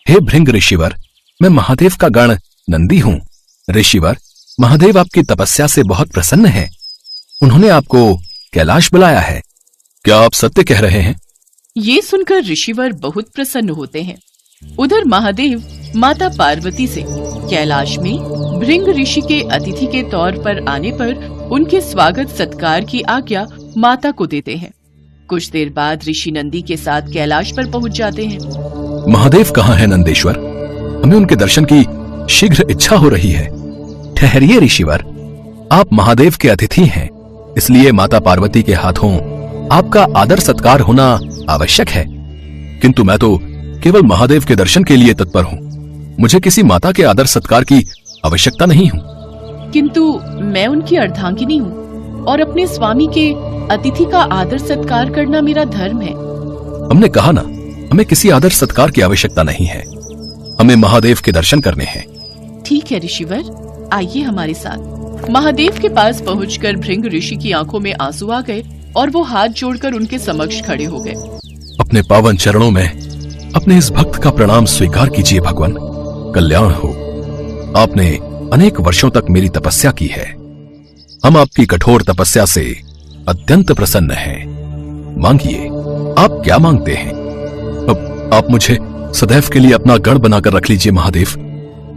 हे भृंग ऋषिवर, मैं महादेव का गण नंदी हूँ। ऋषिवर, महादेव आपकी तपस्या से बहुत प्रसन्न हैं। उन्होंने आपको कैलाश बुलाया है। क्या आप सत्य कह रहे हैं? ये सुनकर ऋषिवर बहुत प्रसन्न होते हैं। उधर महादेव माता पार्वती से कैलाश में भृंग ऋषि के अतिथि के तौर पर आने पर उनके स्वागत सत्कार की आज्ञा माता को देते हैं। कुछ देर बाद ऋषि नंदी के साथ कैलाश पर पहुंच जाते हैं। महादेव कहाँ हैं नंदेश्वर? हमें उनके दर्शन की शीघ्र इच्छा हो रही है। ठहरिए ऋषिवर, आप महादेव के अतिथि हैं, इसलिए माता पार्वती के हाथों आपका आदर सत्कार होना आवश्यक है। किंतु मैं तो केवल महादेव के दर्शन के लिए तत्पर हूँ। मुझे किसी माता के आदर सत्कार की आवश्यकता नहीं हूँ। किंतु मैं उनकी अर्धांगिनी हूँ और अपने स्वामी के अतिथि का आदर सत्कार करना मेरा धर्म है। हमने कहा ना, हमें किसी आदर सत्कार की आवश्यकता नहीं है। हमें महादेव के दर्शन करने हैं। ठीक है ऋषिवर, आइए हमारे साथ। महादेव के पास पहुंचकर भृंग ऋषि की आंखों में आंसू आ गए और वो हाथ जोड़कर उनके समक्ष खड़े हो गए। अपने पावन चरणों में अपने इस भक्त का प्रणाम स्वीकार कीजिए भगवान। कल्याण हो। आपने अनेक वर्षों तक मेरी तपस्या की है। हम आपकी कठोर तपस्या से अत्यंत प्रसन्न हैं। मांगिए, आप क्या मांगते हैं? अब आप मुझे सदैव के लिए अपना गण बनाकर रख लीजिए महादेव,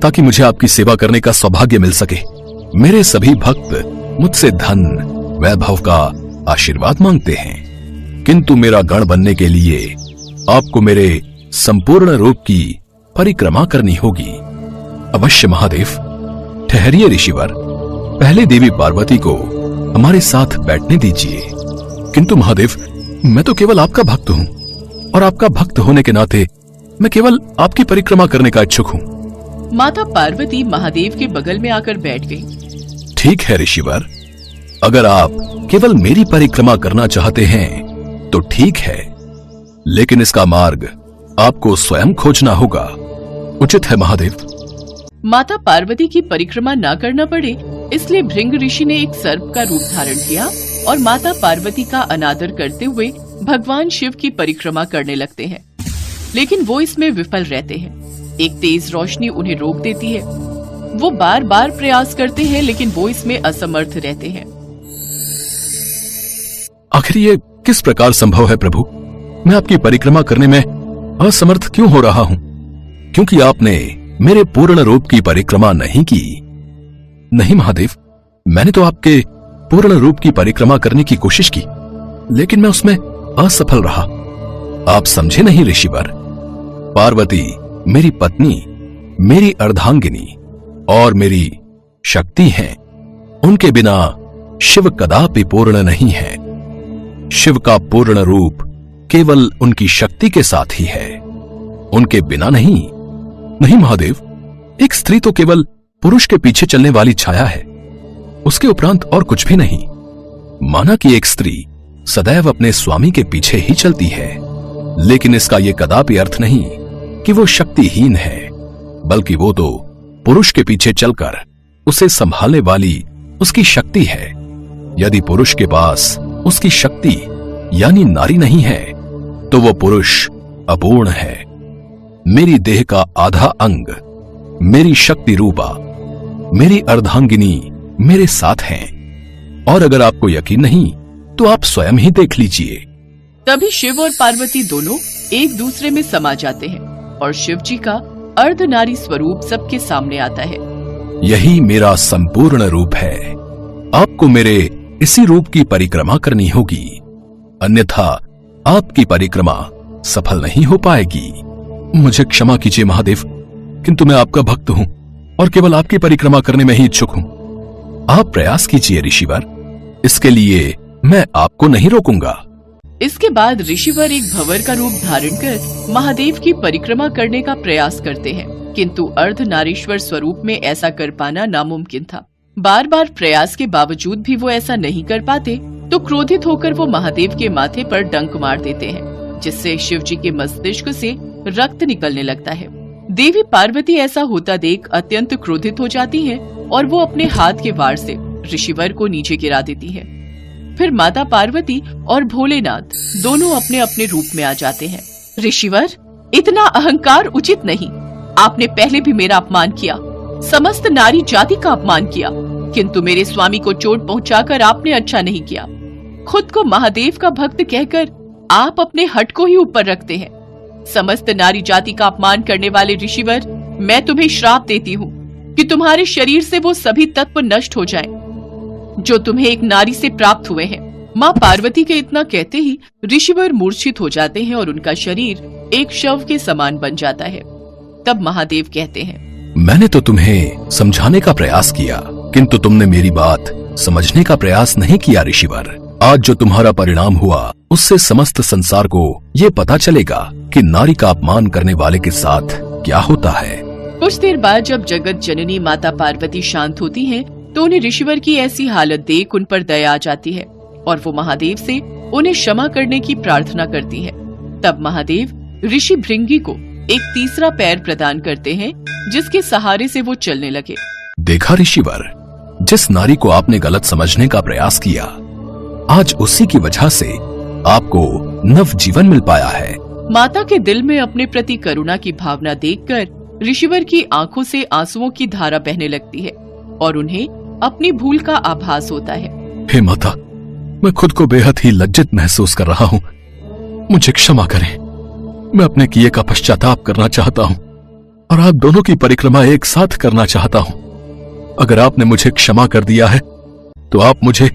ताकि मुझे आपकी सेवा करने का सौभाग्य मिल सके। मेरे सभी भक्त मुझसे धन वैभव का आशीर्वाद मांगते हैं, किंतु मेरा गण बनने के लिए आपको मेरे संपूर्ण रूप की परिक्रमा करनी होगी। अवश्य महादेव। ठहरिए ऋषिवर, पहले देवी पार्वती को हमारे साथ बैठने दीजिए। किंतु महादेव, मैं तो केवल आपका भक्त हूँ और आपका भक्त होने के नाते मैं केवल आपकी परिक्रमा करने का इच्छुक हूँ। माता पार्वती महादेव के बगल में आकर बैठ गई। ठीक है ऋषिवर, अगर आप केवल मेरी परिक्रमा करना चाहते हैं तो ठीक है, लेकिन इसका मार्ग आपको स्वयं खोजना होगा। उचित है महादेव। माता पार्वती की परिक्रमा न करना पड़े इसलिए भृंग ऋषि ने एक सर्प का रूप धारण किया और माता पार्वती का अनादर करते हुए भगवान शिव की परिक्रमा करने लगते हैं। लेकिन वो इसमें विफल रहते हैं। एक तेज रोशनी उन्हें रोक देती है। वो बार बार प्रयास करते हैं लेकिन वो इसमें असमर्थ रहते हैं। आखिर ये किस प्रकार संभव है प्रभु? मैं आपकी परिक्रमा करने में असमर्थ क्यों हो रहा हूँ? क्योंकि आपने मेरे पूर्ण रूप की परिक्रमा नहीं की। नहीं महादेव, मैंने तो आपके पूर्ण रूप की परिक्रमा करने की कोशिश की, लेकिन मैं उसमें असफल रहा। आप समझे नहीं ऋषिवर। पार्वती मेरी पत्नी, मेरी अर्धांगिनी और मेरी शक्ति हैं। उनके बिना शिव कदापि पूर्ण नहीं है। शिव का पूर्ण रूप केवल उनकी शक्ति के साथ ही है, उनके बिना नहीं। नहीं महादेव, एक स्त्री तो केवल पुरुष के पीछे चलने वाली छाया है, उसके उपरांत और कुछ भी नहीं। माना कि एक स्त्री सदैव अपने स्वामी के पीछे ही चलती है, लेकिन इसका यह कदापि अर्थ नहीं कि वो शक्तिहीन है, बल्कि वो तो पुरुष के पीछे चलकर उसे संभालने वाली उसकी शक्ति है। यदि पुरुष के पास उसकी शक्ति यानी नारी नहीं है तो वो पुरुष अपूर्ण है। मेरी देह का आधा अंग, मेरी शक्ति रूपा, मेरी अर्धांगिनी मेरे साथ हैं। और अगर आपको यकीन नहीं तो आप स्वयं ही देख लीजिए। तभी शिव और पार्वती दोनों एक दूसरे में समा जाते हैं और शिव जी का अर्धनारी स्वरूप सबके सामने आता है। यही मेरा संपूर्ण रूप है। आपको मेरे इसी रूप की परिक्रमा करनी होगी, अन्यथा आपकी परिक्रमा सफल नहीं हो पाएगी। मुझे क्षमा कीजिए महादेव, किंतु मैं आपका भक्त हूं और केवल आपकी परिक्रमा करने में ही इच्छुक हूं। आप प्रयास कीजिए ऋषिवर, इसके लिए मैं आपको नहीं रोकूंगा। इसके बाद ऋषिवर एक भंवर का रूप धारण कर महादेव की परिक्रमा करने का प्रयास करते हैं, किंतु अर्धनारीश्वर स्वरूप में ऐसा कर पाना नामुमकिन था। बार बार प्रयास के बावजूद भी वो ऐसा नहीं कर पाते तो क्रोधित होकर वो महादेव के माथे पर डंक मार देते हैं, जिससे शिव जी के मस्तिष्क से रक्त निकलने लगता है। देवी पार्वती ऐसा होता देख अत्यंत क्रोधित हो जाती हैं और वो अपने हाथ के वार से ऋषिवर को नीचे गिरा देती है। फिर माता पार्वती और भोलेनाथ दोनों अपने अपने रूप में आ जाते हैं। ऋषिवर, इतना अहंकार उचित नहीं। आपने पहले भी मेरा अपमान किया, समस्त नारी जाति का अपमान किया, किंतु मेरे स्वामी को चोट पहुंचाकर आपने अच्छा नहीं किया। खुद को महादेव का भक्त कहकर आप अपने हट को ही ऊपर रखते हैं। समस्त नारी जाति का अपमान करने वाले ऋषिवर, मैं तुम्हें श्राप देती हूँ कि तुम्हारे शरीर से वो सभी तत्व नष्ट हो जाएं, जो तुम्हें एक नारी से प्राप्त हुए हैं। माँ पार्वती के इतना कहते ही ऋषिवर मूर्छित हो जाते हैं और उनका शरीर एक शव के समान बन जाता है। तब महादेव कहते हैं, मैंने तो तुम्हें समझाने का प्रयास किया, किंतु तुमने मेरी बात समझने का प्रयास नहीं किया ऋषिवर। आज जो तुम्हारा परिणाम हुआ, उससे समस्त संसार को ये पता चलेगा कि नारी का अपमान करने वाले के साथ क्या होता है। कुछ देर बाद जब जगत जननी माता पार्वती शांत होती हैं, तो उन्हें ऋषिवर की ऐसी हालत देख उन पर दया आ जाती है और वो महादेव से उन्हें क्षमा करने की प्रार्थना करती है। तब महादेव ऋषि भृंगी को एक तीसरा पैर प्रदान करते हैं, जिसके सहारे से वो चलने लगे। देखा ऋषिवर, जिस नारी को आपने गलत समझने का प्रयास किया, आज उसी की वजह से आपको नव जीवन मिल पाया है। माता के दिल में अपने प्रति करुणा की भावना देखकर ऋषिवर की आंखों से आंसुओं की धारा बहने लगती है और उन्हें अपनी भूल का आभास होता है। हे माता, मैं खुद को बेहद ही लज्जित महसूस कर रहा हूँ, मुझे क्षमा करें। मैं अपने किए का पश्चाताप करना चाहता हूँ और आप दोनों की परिक्रमा एक साथ करना चाहता हूँ। अगर आपने मुझे क्षमा कर दिया है तो आप मुझे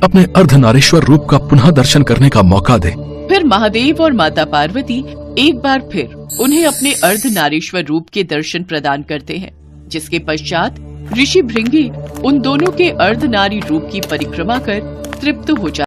अपने अर्धनारीश्वर रूप का पुनः दर्शन करने का मौका दें। फिर महादेव और माता पार्वती एक बार फिर उन्हें अपने अर्धनारीश्वर रूप के दर्शन प्रदान करते हैं, जिसके पश्चात ऋषि भृंगी उन दोनों के अर्धनारी रूप की परिक्रमा कर तृप्त हो जाते हैं।